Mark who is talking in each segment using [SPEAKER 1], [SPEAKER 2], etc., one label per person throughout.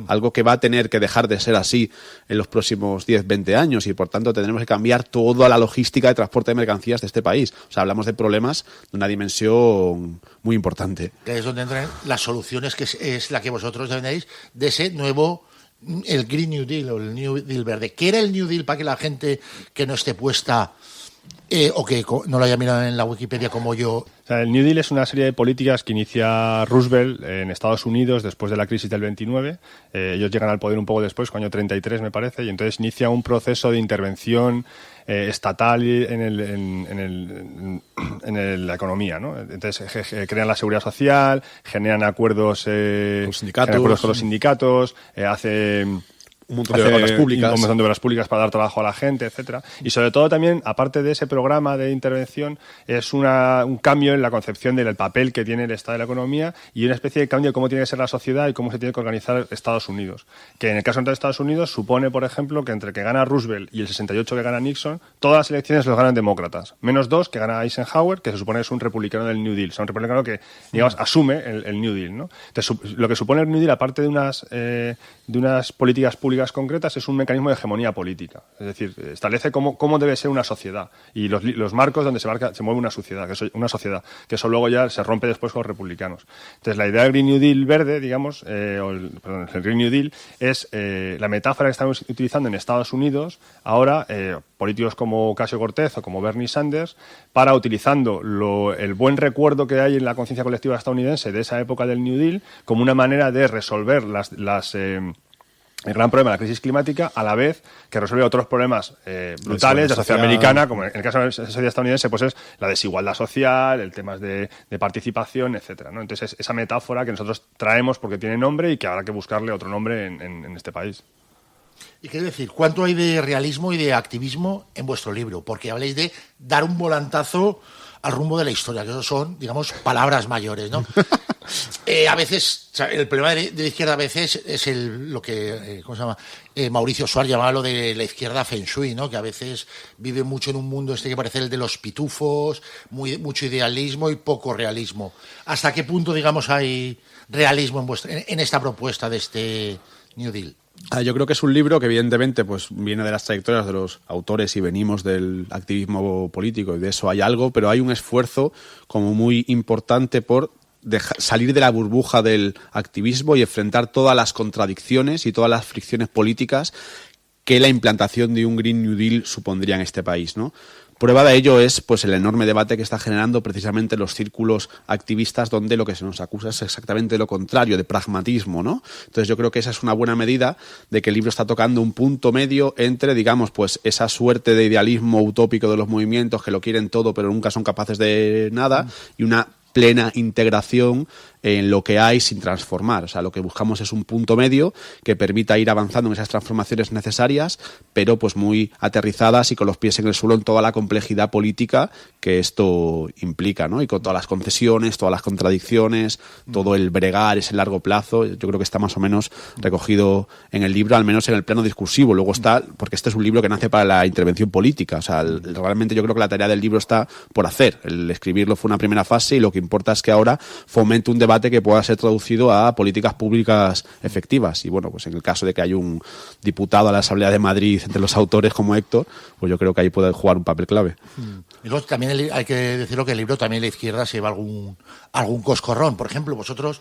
[SPEAKER 1] algo que va a tener que dejar de ser así en los próximos 10, 20 años, y por tanto tendremos que cambiar toda la logística de transporte de mercancías de este país. O sea, hablamos de problemas de una dimensión muy importante.
[SPEAKER 2] Que es donde entran las soluciones, que es la que vosotros defendéis, de ese nuevo, el Green New Deal o el New Deal verde. ¿Qué era el New Deal para que la gente que no esté puesta o que no lo haya mirado en la Wikipedia como yo?
[SPEAKER 3] O sea, el New Deal es una serie de políticas que inicia Roosevelt en Estados Unidos después de la crisis del 29. Ellos llegan al poder un poco después, año 33 me parece, y entonces inicia un proceso de intervención estatal en la economía, ¿no? Entonces crean la seguridad social, generan acuerdos con los sindicatos, hacen
[SPEAKER 1] un montón de obras públicas.
[SPEAKER 3] Un montón de obras públicas para dar trabajo a la gente, etcétera. Y sobre todo también, aparte de ese programa de intervención, es un cambio en la concepción del papel que tiene el Estado de la economía y una especie de cambio de cómo tiene que ser la sociedad y cómo se tiene que organizar Estados Unidos. Que en el caso de Estados Unidos supone, por ejemplo, que entre que gana Roosevelt y el 68 que gana Nixon, todas las elecciones los ganan demócratas. Menos 2 que gana Eisenhower, que se supone es un republicano del New Deal. O sea, un republicano que, digamos, asume el New Deal, ¿no? Entonces, lo que supone el New Deal, aparte de unas políticas públicas concretas, es un mecanismo de hegemonía política. Es decir, establece cómo debe ser una sociedad y los marcos donde se mueve una sociedad, que eso luego ya se rompe después con los republicanos. Entonces, la idea del Green New Deal verde, digamos, el Green New Deal es la metáfora que estamos utilizando en Estados Unidos ahora, políticos como Ocasio-Cortez o como Bernie Sanders, para utilizando el buen recuerdo que hay en la conciencia colectiva estadounidense de esa época del New Deal como una manera de resolver el gran problema de la crisis climática, a la vez que resuelve otros problemas brutales de la sociedad americana, como en el caso de la sociedad estadounidense, pues es la desigualdad social, el tema de participación, etcétera, ¿no? Entonces, esa metáfora que nosotros traemos porque tiene nombre y que habrá que buscarle otro nombre en este país.
[SPEAKER 2] Y quiero decir, ¿cuánto hay de realismo y de activismo en vuestro libro? Porque habléis de dar un volantazo al rumbo de la historia, que eso son, digamos, palabras mayores, ¿no? A veces, o sea, el problema de la izquierda a veces es lo que, ¿cómo se llama? Mauricio Suárez llamaba lo de la izquierda feng shui, ¿no? Que a veces vive mucho en un mundo que parece el de los pitufos, mucho idealismo y poco realismo. ¿Hasta qué punto, digamos, hay realismo en esta propuesta de este New Deal?
[SPEAKER 1] Yo creo que es un libro que evidentemente pues viene de las trayectorias de los autores y venimos del activismo político y de eso hay algo, pero hay un esfuerzo como muy importante por salir de la burbuja del activismo y enfrentar todas las contradicciones y todas las fricciones políticas que la implantación de un Green New Deal supondría en este país, ¿no? Prueba de ello es pues el enorme debate que está generando precisamente los círculos activistas, donde lo que se nos acusa es exactamente lo contrario, de pragmatismo, ¿no? Entonces yo creo que esa es una buena medida de que el libro está tocando un punto medio entre, digamos, pues esa suerte de idealismo utópico de los movimientos que lo quieren todo pero nunca son capaces de nada, y una plena integración en lo que hay sin transformar. O sea, lo que buscamos es un punto medio que permita ir avanzando en esas transformaciones necesarias, pero pues muy aterrizadas y con los pies en el suelo en toda la complejidad política que esto implica, ¿no? Y con todas las concesiones, todas las contradicciones, todo el bregar, ese largo plazo. Yo creo que está más o menos recogido en el libro, al menos en el plano discursivo. Luego está, porque este es un libro que nace para la intervención política. O sea, realmente yo creo que la tarea del libro está por hacer. El escribirlo fue una primera fase y lo que importa es que ahora fomente un debate que pueda ser traducido a políticas públicas efectivas. Y bueno, pues en el caso de que haya un diputado a la Asamblea de Madrid entre los autores como Héctor, pues yo creo que ahí puede jugar un papel clave.
[SPEAKER 2] Y luego también hay que decirlo que el libro también la izquierda se lleva algún coscorrón. Por ejemplo, vosotros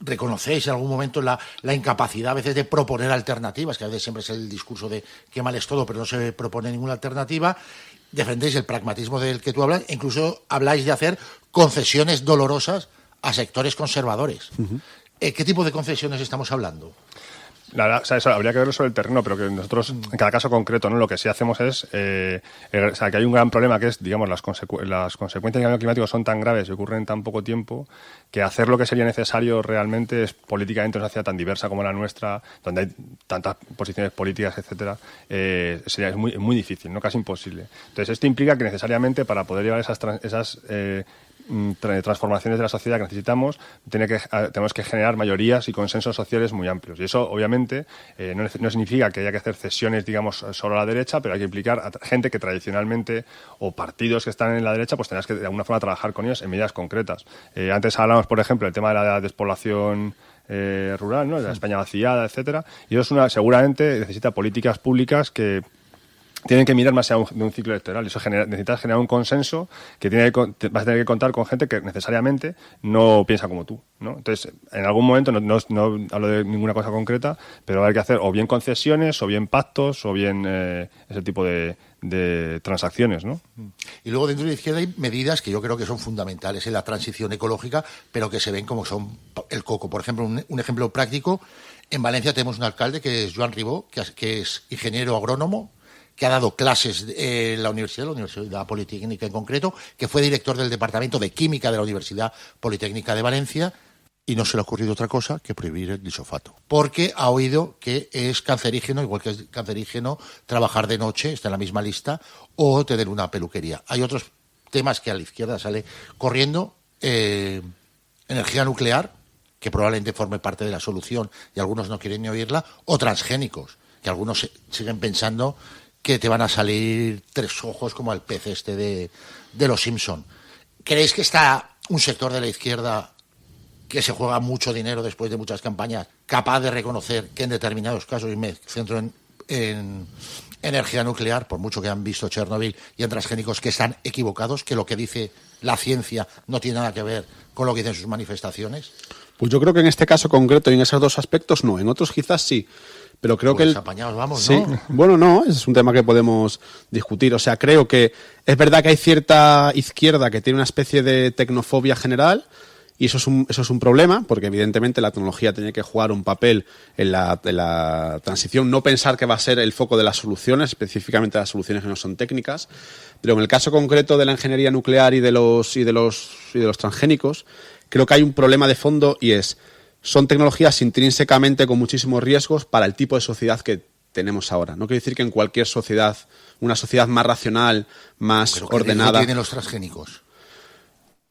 [SPEAKER 2] reconocéis en algún momento la incapacidad a veces de proponer alternativas, que a veces siempre es el discurso de qué mal es todo, pero no se propone ninguna alternativa. Defendéis el pragmatismo del que tú hablas, incluso habláis de hacer concesiones dolorosas a sectores conservadores. ¿Qué tipo de concesiones estamos hablando?
[SPEAKER 3] La verdad, o sea, eso habría que verlo sobre el terreno, pero que nosotros, en cada caso concreto, ¿no? Lo que sí hacemos es, o sea, que hay un gran problema que es, digamos, las consecuencias del cambio climático son tan graves y ocurren en tan poco tiempo que hacer lo que sería necesario realmente es políticamente en una sociedad tan diversa como la nuestra, donde hay tantas posiciones políticas, etcétera, sería muy, muy difícil, ¿no? Casi imposible. Entonces, esto implica que necesariamente para poder llevar esas transformaciones de la sociedad que necesitamos, tenemos que generar mayorías y consensos sociales muy amplios. Y eso, obviamente, no significa que haya que hacer cesiones, digamos, solo a la derecha, pero hay que implicar a gente que tradicionalmente, o partidos que están en la derecha, pues tendrás que de alguna forma trabajar con ellos en medidas concretas. Antes hablamos, por ejemplo, del tema de la despoblación rural, ¿no? De la España vaciada, etcétera. Y eso seguramente necesita políticas públicas que tienen que mirar más allá de un ciclo electoral. Eso necesitas generar un consenso que vas a tener que contar con gente que necesariamente no piensa como tú, ¿no? Entonces, en algún momento, no hablo de ninguna cosa concreta, pero va a haber que hacer o bien concesiones, o bien pactos, o bien ese tipo de transacciones, ¿no?
[SPEAKER 2] Y luego dentro de la izquierda hay medidas que yo creo que son fundamentales en la transición ecológica, pero que se ven como son el coco. Por ejemplo, un ejemplo práctico, en Valencia tenemos un alcalde que es Joan Ribó, que es ingeniero agrónomo, que ha dado clases en la Universidad Politécnica en concreto, que fue director del Departamento de Química de la Universidad Politécnica de Valencia, y no se le ha ocurrido otra cosa que prohibir el glifosato. Porque ha oído que es cancerígeno, igual que es cancerígeno trabajar de noche, está en la misma lista, o tener una peluquería. Hay otros temas que a la izquierda sale corriendo, energía nuclear, que probablemente forme parte de la solución y algunos no quieren ni oírla, o transgénicos, que algunos siguen pensando que te van a salir 3 ojos como al pez este de los Simpson. ¿Creéis que está un sector de la izquierda que se juega mucho dinero después de muchas campañas capaz de reconocer que en determinados casos, y me centro en energía nuclear, por mucho que han visto Chernobyl, y en transgénicos, que están equivocados, que lo que dice la ciencia no tiene nada que ver con lo que dicen sus manifestaciones?
[SPEAKER 1] Pues yo creo que en este caso concreto y en esos 2 aspectos no, en otros quizás sí. Pero creo
[SPEAKER 2] pues
[SPEAKER 1] que
[SPEAKER 2] apañados vamos,
[SPEAKER 1] sí.
[SPEAKER 2] ¿no?
[SPEAKER 1] Bueno, no, ese es un tema que podemos discutir. O sea, creo que es verdad que hay cierta izquierda que tiene una especie de tecnofobia general, y eso es un problema, porque evidentemente la tecnología tiene que jugar un papel en la transición, no pensar que va a ser el foco de las soluciones, específicamente las soluciones que no son técnicas. Pero en el caso concreto de la ingeniería nuclear y de los transgénicos, creo que hay un problema de fondo, y son tecnologías intrínsecamente con muchísimos riesgos para el tipo de sociedad que tenemos ahora. No quiere decir que en cualquier sociedad, una sociedad más racional, más
[SPEAKER 2] ¿Pero qué
[SPEAKER 1] ordenada...
[SPEAKER 2] riesgo tienen los transgénicos?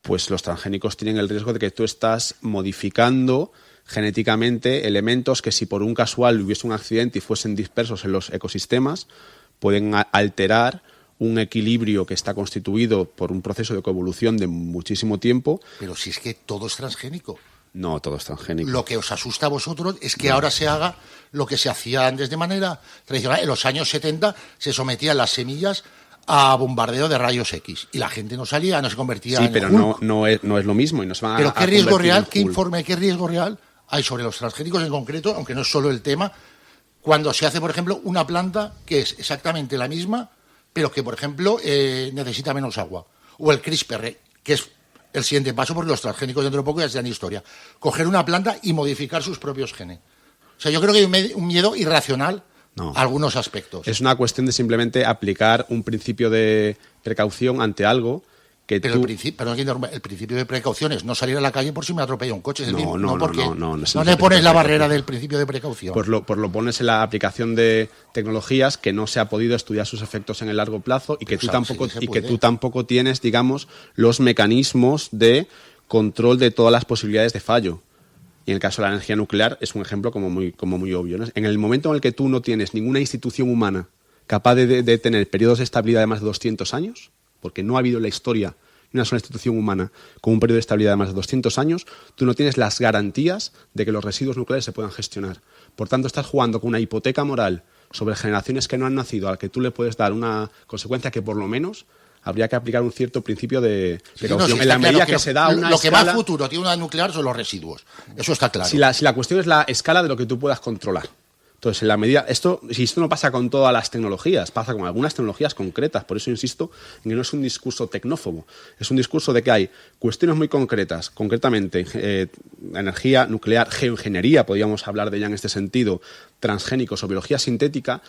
[SPEAKER 1] Pues los transgénicos tienen el riesgo de que tú estás modificando genéticamente elementos que, si por un casual hubiese un accidente y fuesen dispersos en los ecosistemas, pueden alterar un equilibrio que está constituido por un proceso de coevolución de muchísimo tiempo.
[SPEAKER 2] Pero si es que todo es transgénico.
[SPEAKER 1] No, todo es transgénico.
[SPEAKER 2] Lo que os asusta a vosotros es que ahora se haga lo que se hacía antes de manera tradicional. En los años 70 se sometían las semillas a bombardeo de rayos X y la gente no salía, no se convertía en
[SPEAKER 1] Sí, pero
[SPEAKER 2] Hulk.
[SPEAKER 1] no es lo mismo y nos van
[SPEAKER 2] Pero
[SPEAKER 1] a
[SPEAKER 2] ¿qué riesgo
[SPEAKER 1] convertir en
[SPEAKER 2] real, qué
[SPEAKER 1] Hulk.
[SPEAKER 2] informe, qué riesgo real hay sobre los transgénicos en concreto, aunque no es solo el tema, cuando se hace, por ejemplo, una planta que es exactamente la misma, pero que, por ejemplo, necesita menos agua? O el CRISPR, que es el siguiente paso, porque los transgénicos dentro de poco ya serán historia. Coger una planta y modificar sus propios genes. O sea, yo creo que hay un miedo irracional a algunos aspectos.
[SPEAKER 1] Es una cuestión de simplemente aplicar un principio de precaución ante algo que
[SPEAKER 2] Pero
[SPEAKER 1] tú...
[SPEAKER 2] el principio de precaución es no salir a la calle por si me atropella un coche. Es decir,
[SPEAKER 1] No
[SPEAKER 2] le pones la barrera del principio de precaución.
[SPEAKER 1] Pues lo pones en la aplicación de tecnologías que no se ha podido estudiar sus efectos en el largo plazo y que tú tampoco tienes, digamos, los mecanismos de control de todas las posibilidades de fallo. Y en el caso de la energía nuclear es un ejemplo como muy obvio, ¿no? En el momento en el que tú no tienes ninguna institución humana capaz de tener periodos de estabilidad de más de 200 años, porque no ha habido en la historia ni una sola institución humana con un periodo de estabilidad de más de 200 años, tú no tienes las garantías de que los residuos nucleares se puedan gestionar. Por tanto, estás jugando con una hipoteca moral sobre generaciones que no han nacido, a la que tú le puedes dar una consecuencia que por lo menos habría que aplicar un cierto principio de precaución. En la medida que se da una
[SPEAKER 2] lo que
[SPEAKER 1] escala...
[SPEAKER 2] más futuro tiene una nuclear son los residuos. Eso está claro.
[SPEAKER 1] Si la cuestión es la escala de lo que tú puedas controlar. Entonces, en la medida... Si esto no pasa con todas las tecnologías, pasa con algunas tecnologías concretas. Por eso insisto en que no es un discurso tecnófobo. Es un discurso de que hay cuestiones muy concretas, concretamente energía nuclear, geoingeniería, podríamos hablar de ella en este sentido, transgénicos o biología sintética,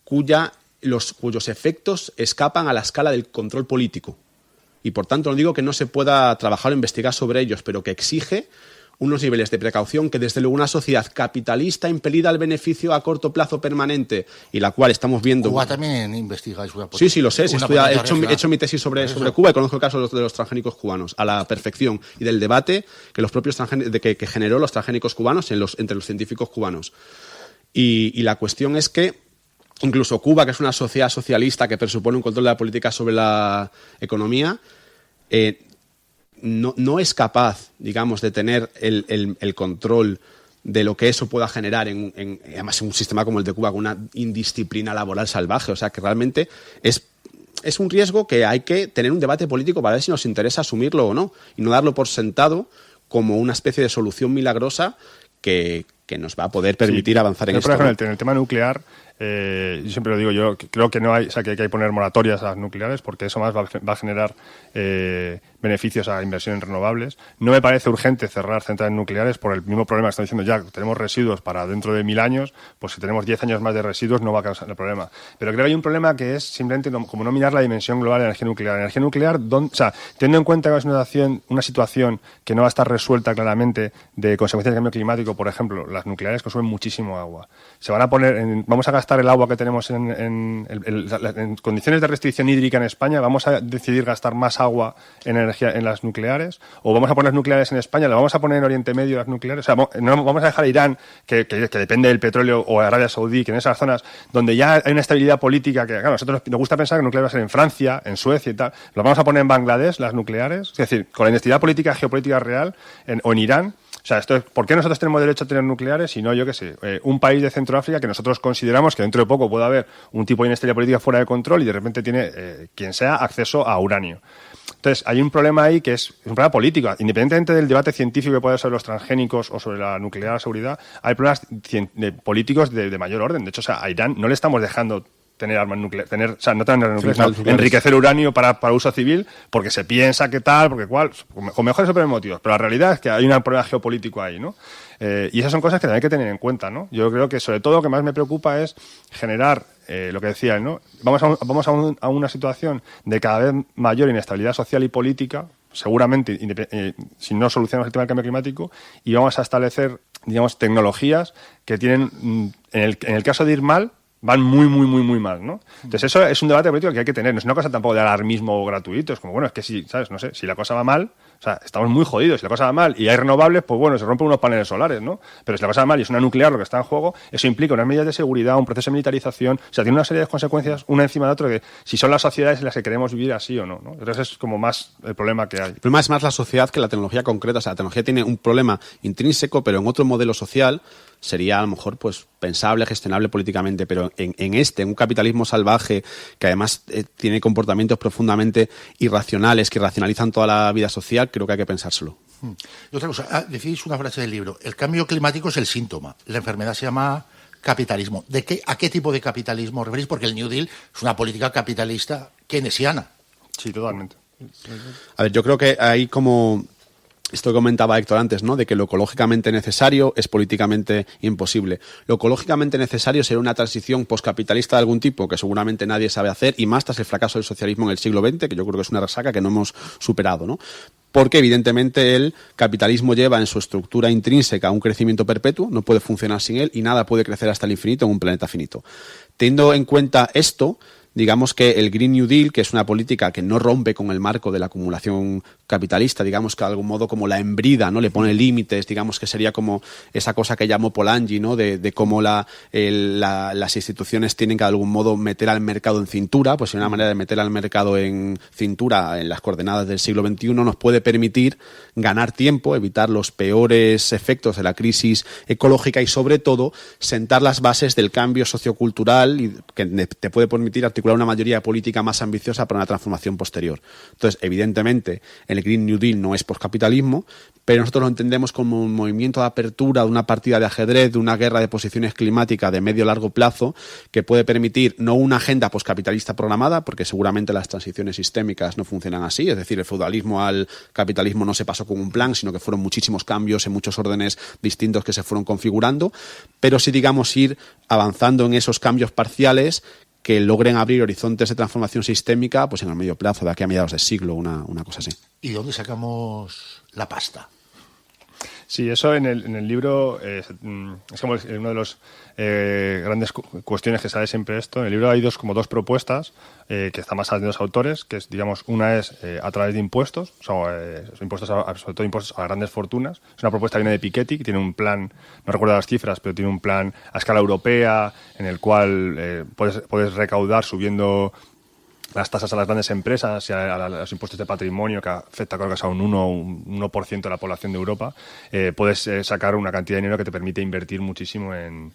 [SPEAKER 1] cuyos efectos escapan a la escala del control político. Y por tanto no digo que no se pueda trabajar o investigar sobre ellos, pero que exige unos niveles de precaución que desde luego una sociedad capitalista impelida al beneficio a corto plazo permanente, y la cual estamos viendo...
[SPEAKER 2] Cuba también investiga.
[SPEAKER 1] Sí, lo sé. He hecho mi tesis sobre Cuba y conozco el caso de los transgénicos cubanos a la perfección, y del debate que los propios que generó los transgénicos cubanos entre los científicos cubanos. Y la cuestión es que incluso Cuba, que es una sociedad socialista que presupone un control de la política sobre la economía, no es capaz, digamos, de tener el control de lo que eso pueda generar además en un sistema como el de Cuba, con una indisciplina laboral salvaje. O sea, que realmente es un riesgo que hay que tener un debate político para ver si nos interesa asumirlo o no, y no darlo por sentado como una especie de solución milagrosa que nos va a poder permitir avanzar en esto.
[SPEAKER 3] Por ejemplo, en el tema nuclear, yo siempre lo digo, yo creo que no hay, o sea, que hay que poner moratorias a las nucleares, porque eso más va a generar beneficios a inversión en renovables. No me parece urgente cerrar centrales nucleares por el mismo problema que están diciendo ya. Tenemos residuos para dentro de 1000 años, pues si tenemos 10 años más de residuos no va a causar el problema. Pero creo que hay un problema que es simplemente como no mirar la dimensión global de la energía nuclear. La energía nuclear, o sea, teniendo en cuenta que es una situación que no va a estar resuelta claramente de consecuencias del cambio climático, por ejemplo, las nucleares consumen muchísimo agua. Se van a poner, vamos a gastar el agua que tenemos en condiciones de restricción hídrica en España, vamos a decidir gastar más agua en energía en las nucleares, o vamos a poner nucleares en España, lo vamos a poner en Oriente Medio las nucleares, o sea, no vamos a dejar a Irán, que depende del petróleo, o a Arabia Saudí, que en esas zonas donde ya hay una estabilidad política, que claro, a nosotros nos gusta pensar que nuclear va a ser en Francia, en Suecia y tal, lo vamos a poner en Bangladesh, las nucleares, es decir, con la inestabilidad política, geopolítica real, o en Irán. O sea, ¿por qué nosotros tenemos derecho a tener nucleares y no, yo qué sé, un país de Centroáfrica que nosotros consideramos que dentro de poco puede haber un tipo de inestabilidad política fuera de control y de repente tiene, quien sea, acceso a uranio? Entonces, hay un problema ahí que es un problema político. Independientemente del debate científico que pueda ser sobre los transgénicos o sobre la nuclear seguridad, hay problemas políticos de mayor orden. De hecho, o sea, a Irán no le estamos dejando tener armas nucleares, no tener armas nucleares, sino enriquecer uranio para uso civil, porque se piensa que tal, porque cual, con mejores o peores motivos. Pero la realidad es que hay un problema geopolítico ahí, ¿no? Y esas son cosas que también hay que tener en cuenta, ¿no? Yo creo que sobre todo lo que más me preocupa es generar lo que decía él, ¿no? Vamos a una situación de cada vez mayor inestabilidad social y política, seguramente si no solucionamos el tema del cambio climático, y vamos a establecer, digamos, tecnologías que tienen, en el caso de ir mal, van muy, muy, muy, muy mal, ¿no? Entonces eso es un debate político que hay que tener. No es una cosa tampoco de alarmismo gratuito. Es como, bueno, es que si, ¿sabes? No sé, si la cosa va mal, o sea, estamos muy jodidos. Si la cosa va mal y hay renovables, pues bueno, se rompen unos paneles solares, ¿no? Pero si la cosa va mal y es una nuclear lo que está en juego, eso implica unas medidas de seguridad, un proceso de militarización. O sea, tiene una serie de consecuencias una encima de otra que si son las sociedades en las que queremos vivir así o no, ¿no? Entonces es como más el problema que hay.
[SPEAKER 1] El problema es más la sociedad que la tecnología concreta. O sea, la tecnología tiene un problema intrínseco, pero en otro modelo social sería a lo mejor pues pensable, gestionable políticamente, pero en un capitalismo salvaje que además tiene comportamientos profundamente irracionales que racionalizan toda la vida social, creo que hay que pensárselo.
[SPEAKER 2] Y otra cosa, decís una frase del libro, el cambio climático es el síntoma, la enfermedad se llama capitalismo. ¿A qué tipo de capitalismo os referís? Porque el New Deal es una política capitalista keynesiana.
[SPEAKER 3] Sí, totalmente.
[SPEAKER 1] A ver, yo creo que hay como esto que comentaba Héctor antes, ¿no? De que lo ecológicamente necesario es políticamente imposible. Lo ecológicamente necesario sería una transición poscapitalista de algún tipo, que seguramente nadie sabe hacer, y más tras el fracaso del socialismo en el siglo XX, que yo creo que es una resaca que no hemos superado, ¿no? Porque evidentemente el capitalismo lleva en su estructura intrínseca un crecimiento perpetuo, no puede funcionar sin él y nada puede crecer hasta el infinito en un planeta finito. Teniendo en cuenta esto, digamos que el Green New Deal, que es una política que no rompe con el marco de la acumulación capitalista, digamos que de algún modo como la embrida, ¿no? Le pone límites, digamos que sería como esa cosa que llamó Polanyi, ¿no? De cómo las instituciones tienen que de algún modo meter al mercado en cintura, pues una manera de meter al mercado en cintura en las coordenadas del siglo XXI nos puede permitir ganar tiempo, evitar los peores efectos de la crisis ecológica y sobre todo sentar las bases del cambio sociocultural y que te puede permitir articular una mayoría política más ambiciosa para una transformación posterior. Entonces, evidentemente, el Green New Deal no es poscapitalismo, pero nosotros lo entendemos como un movimiento de apertura de una partida de ajedrez, de una guerra de posiciones climáticas de medio a largo plazo que puede permitir no una agenda poscapitalista programada, porque seguramente las transiciones sistémicas no funcionan así, es decir, el feudalismo al capitalismo no se pasó con un plan, sino que fueron muchísimos cambios en muchos órdenes distintos que se fueron configurando, pero sí, digamos, ir avanzando en esos cambios parciales que logren abrir horizontes de transformación sistémica pues en el medio plazo, de aquí a mediados de siglo, una cosa así.
[SPEAKER 2] ¿Y dónde sacamos la pasta?
[SPEAKER 3] Sí, eso en el libro es como uno de los grandes cuestiones que sale siempre esto. En el libro hay dos propuestas que están basadas en dos autores, que es, digamos, una es a través de impuestos, sobre todo impuestos a grandes fortunas. Es una propuesta que viene de Piketty, que tiene un plan, no recuerdo las cifras, pero tiene un plan a escala europea en el cual puedes recaudar subiendo las tasas a las grandes empresas y a los impuestos de patrimonio, que afecta creo que a un 1% de la población de Europa, puedes sacar una cantidad de dinero que te permite invertir muchísimo en